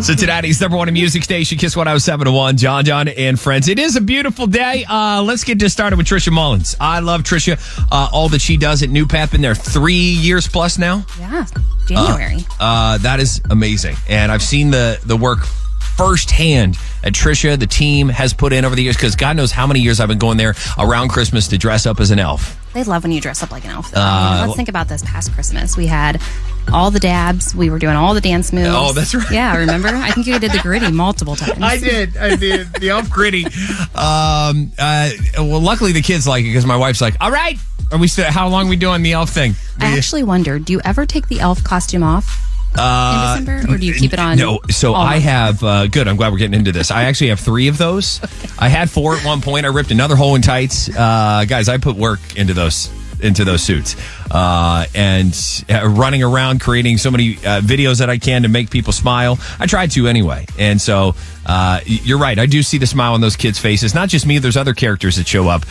Cincinnati's #1 music station, Kiss 107.1, John and friends. It is a beautiful day. Let's get this started with Trisha Mullins. I love Trisha, all that she does at NewPath. Been there 3 years plus now. Yeah, January. That is amazing. And I've seen the work firsthand that Trisha, the team, has put in over the years, because God knows how many years I've been going there around Christmas to dress up as an elf. They love when you dress up like an elf, though. Let's think about this past Christmas. We had all the dabs. We were doing all the dance moves. Oh, that's right. Yeah, remember? I think you did the gritty multiple times. I did. The elf gritty. Well, luckily the kids like it, because my wife's like, all right, how long are we doing the elf thing? I actually wondered, do you ever take the elf costume off in December, or do you keep it on? No, so I have, good, I'm glad we're getting into this. I actually have 3 of those. Okay. I had 4 at one point. I ripped another hole in tights. Guys, I put work into those suits, and running around creating so many videos that I can to make people smile. I tried to anyway. And so you're right. I do see the smile on those kids' faces. Not just me. There's other characters that show up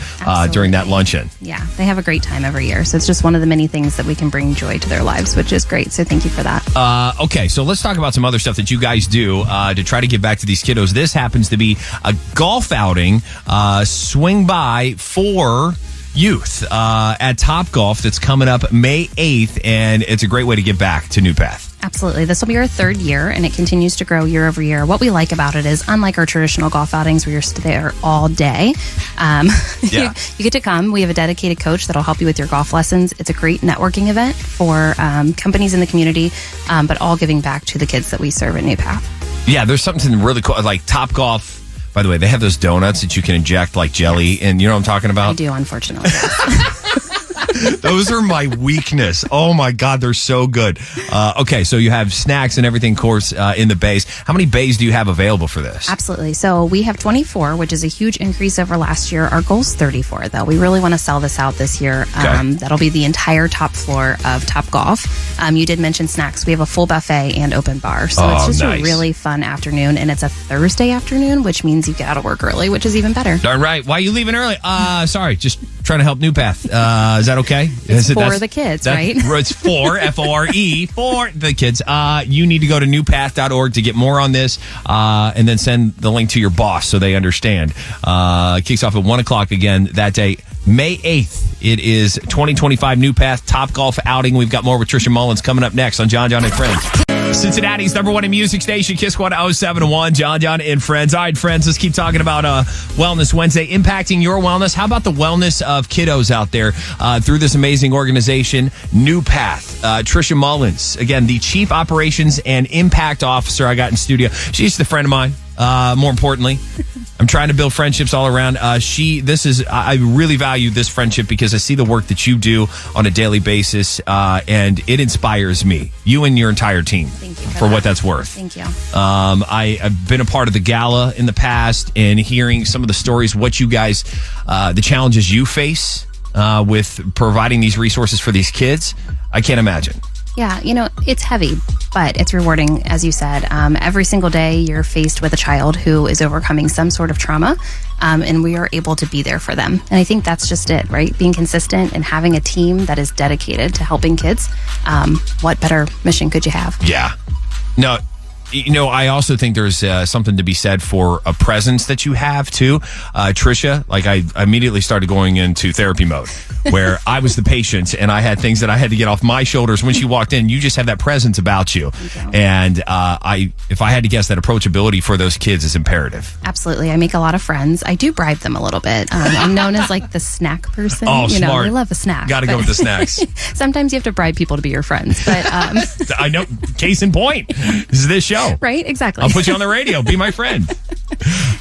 during that luncheon. Yeah, they have a great time every year. So it's just one of the many things that we can bring joy to their lives, which is great. So thank you for that. Okay, so let's talk about some other stuff that you guys do to try to give back to these kiddos. This happens to be a golf outing, Swing By For Youth at Topgolf, that's coming up May 8th, and it's a great way to give back to NewPath. Absolutely. This will be our 3rd year, and it continues to grow year over year. What we like about it is, unlike our traditional golf outings where you're there all day, you get to come. We have a dedicated coach that'll help you with your golf lessons. It's a great networking event for companies in the community, but all giving back to the kids that we serve at NewPath. Yeah, there's something really cool, like Topgolf. By the way, they have those donuts that you can inject like jelly, and you know what I'm talking about? I do, unfortunately. Yes. Those are my weakness. Oh my God, they're so good. Okay, so you have snacks and everything, of course, in the bays. How many bays do you have available for this? Absolutely. So we have 24, which is a huge increase over last year. Our goal is 34, though. We really want to sell this out this year. Okay. That'll be the entire top floor of Topgolf. You did mention snacks. We have a full buffet and open bar. So it's just a really fun afternoon, and it's a Thursday afternoon, which means you get out of work early, which is even better. Darn right. Why are you leaving early? Sorry, just trying to help NewPath. Is that okay? It's for the kids, right? It's for F-O-R-E, for the kids. You need to go to newpath.org to get more on this, and then send the link to your boss so they understand. Kicks off at 1 o'clock again that day, May 8th. It is 2025 NewPath Topgolf Outing. We've got more with Trisha Mullins coming up next on John and Friends. Cincinnati's #1 music station, Kiss 107.1, John and Friends. All right, friends, let's keep talking about Wellness Wednesday, impacting your wellness. How about the wellness of kiddos out there through this amazing organization, NewPath? Trisha Mullins, again, the Chief Operations and Impact Officer I got in studio. She's the friend of mine, more importantly. I'm trying to build friendships all around. I really value this friendship because I see the work that you do on a daily basis, and it inspires me. You and your entire team. Thank you for what that's worth. Thank you. I've been a part of the gala in the past, and hearing some of the stories, what you guys, the challenges you face with providing these resources for these kids, I can't imagine. Yeah, it's heavy, but it's rewarding, as you said. Every single day you're faced with a child who is overcoming some sort of trauma, and we are able to be there for them. And I think that's just it, right? Being consistent and having a team that is dedicated to helping kids. What better mission could you have? Yeah. No, I also think there's something to be said for a presence that you have, too. Trisha, like I immediately started going into therapy mode where I was the patient and I had things that I had to get off my shoulders. When she walked in, you just have that presence about you. And if I had to guess, that approachability for those kids is imperative. Absolutely. I make a lot of friends. I do bribe them a little bit. I'm known as like the snack person. Oh, smart. I love a snack. Got to go with the snacks. Sometimes you have to bribe people to be your friends. But I know. Case in point. This is this show. Right? Exactly. I'll put you on the radio. Be my friend.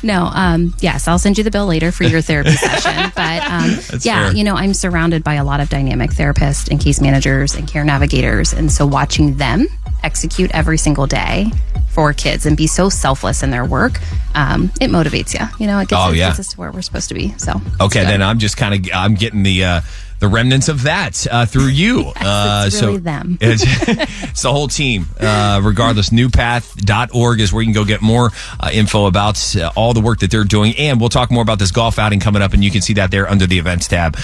No, yes, I'll send you the bill later for your therapy session. But yeah, fair. I'm surrounded by a lot of dynamic therapists and case managers and care navigators. And so watching them execute every single day for kids and be so selfless in their work, it motivates you. It gets us to where we're supposed to be. So okay, then I'm just I'm getting the remnants of that through you. It's really them. It's the whole team. Regardless, newpath.org is where you can go get more info about all the work that they're doing. And we'll talk more about this golf outing coming up, and you can see that there under the events tab.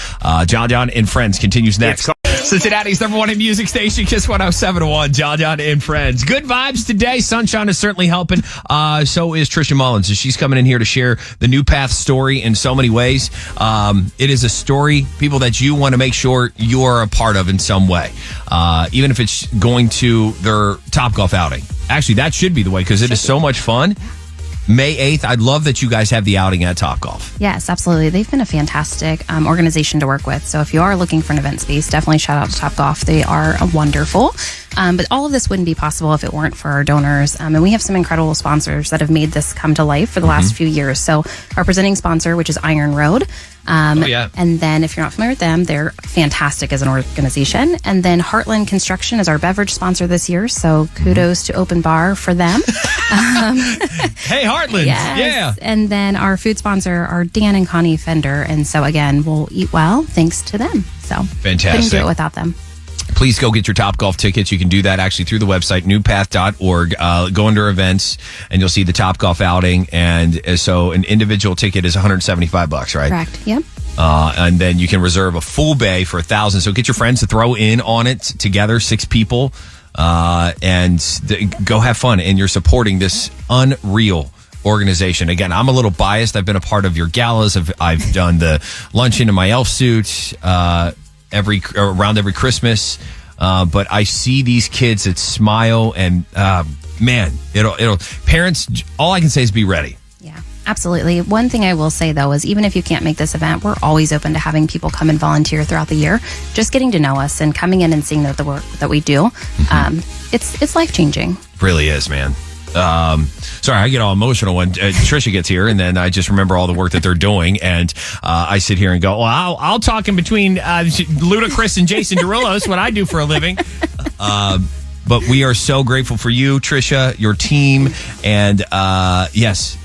John and Friends continues next. Cincinnati's #1 hit music station, Kiss 107.1, John and Friends. Good vibes today. Sunshine is certainly helping. So is Trisha Mullins. She's coming in here to share the NewPath story in so many ways. It is a story, people, that you want to make sure you are a part of in some way. Even if it's going to their Topgolf outing. Actually, that should be the way, because it is so much fun. May 8th, I'd love that you guys have the outing at Topgolf. Yes, absolutely. They've been a fantastic organization to work with. So if you are looking for an event space, definitely shout out to Topgolf. They are wonderful. But all of this wouldn't be possible if it weren't for our donors. And we have some incredible sponsors that have made this come to life for the last few years. So our presenting sponsor, which is Iron Road. And then if you're not familiar with them, they're fantastic as an organization. And then Heartland Construction is our beverage sponsor this year. So kudos to Open Bar for them. Hey, Heartland. Yes. Yeah. And then our food sponsor are Dan and Connie Fender. And so again, we'll eat well thanks to them. So fantastic. Couldn't do it without them. Please go get your Topgolf tickets. You can do that actually through the website, newpath.org. Go under events, and you'll see the Topgolf outing. And so an individual ticket is $175, right? Correct. Yep. And then you can reserve a full bay for $1,000. So get your friends to throw in on it together, 6 people, and go have fun. And you're supporting this unreal organization. Again, I'm a little biased. I've been a part of your galas. I've done the luncheon in my elf suit around every Christmas. But I see these kids that smile, and man, it'll parents. All I can say is be ready. Yeah, absolutely. One thing I will say though is even if you can't make this event, we're always open to having people come and volunteer throughout the year. Just getting to know us and coming in and seeing the work that we do, it's life changing. Really is, man. Sorry, I get all emotional when Trisha gets here, and then I just remember all the work that they're doing, and I sit here and go, well, I'll talk in between Ludacris and Jason Derulo. That's what I do for a living. But we are so grateful for you, Trisha, your team, and yes,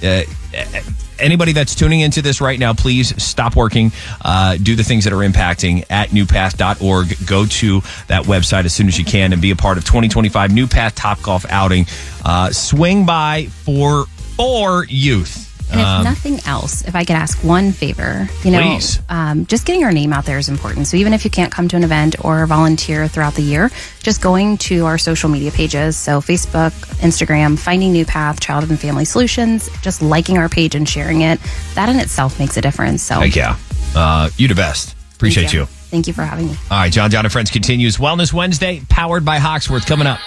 anybody that's tuning into this right now, please stop working. Do the things that are impacting at newpath.org. Go to that website as soon as you can and be a part of 2025 NewPath Topgolf Outing. Swing by for youth. And if nothing else, if I could ask one favor, please. Just getting our name out there is important. So even if you can't come to an event or volunteer throughout the year, just going to our social media pages, so Facebook, Instagram, finding NewPath Child and Family Solutions, just liking our page and sharing it, that in itself makes a difference. So heck yeah. You the best. Appreciate you. Thank you for having me. All right, John and Friends continues. Wellness Wednesday, powered by Hawksworth, coming up.